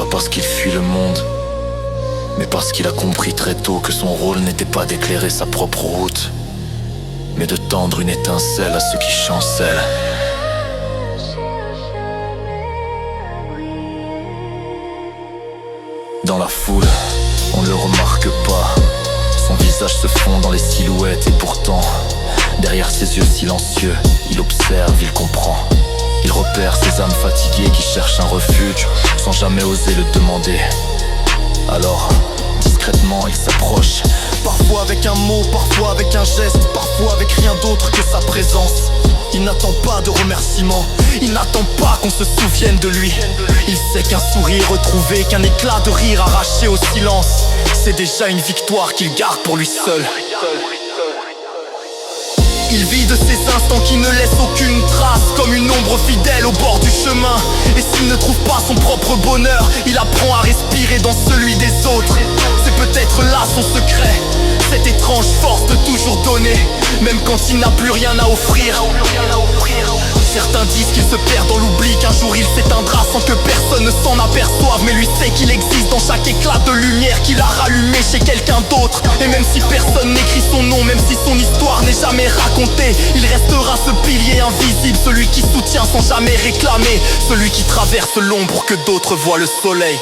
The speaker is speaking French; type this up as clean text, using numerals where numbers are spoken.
Pas parce qu'il fuit le monde, mais parce qu'il a compris très tôt que son rôle n'était pas d'éclairer sa propre route, mais de tendre une étincelle à ceux qui chancellent. Dans la foule, on ne le remarque pas. Son visage se fond dans les silhouettes et pourtant, derrière ses yeux silencieux, il observe, il comprend. Il repère ces âmes fatiguées qui cherchent un refuge sans jamais oser le demander. Alors, discrètement, il s'approche. Parfois avec un mot, parfois avec un geste, parfois avec rien d'autre que sa présence. Il n'attend pas de remerciements, il n'attend pas qu'on se souvienne de lui. Il sait qu'un sourire retrouvé, qu'un éclat de rire arraché au silence, c'est déjà une victoire qu'il garde pour lui seul. Il vit de ces instants qui ne laissent aucune trace, comme une ombre fidèle au bord du chemin. Et s'il ne trouve pas son propre bonheur, il apprend à respirer dans celui des autres. C'est peut-être là son secret, cette étrange force de toujours donner, même quand il n'a plus rien à offrir. Certains disent qu'il se perd dans l'oubli, qu'un jour il s'éteindra sans que personne ne s'en aperçoive. Mais lui sait qu'il existe dans chaque éclat de lumière qu'il a rallumé chez quelqu'un d'autre. Et même si personne n'écrit son nom, même si son histoire n'est jamais racontée, il restera ce pilier invisible, celui qui soutient sans jamais réclamer, celui qui traverse l'ombre pour que d'autres voient le soleil.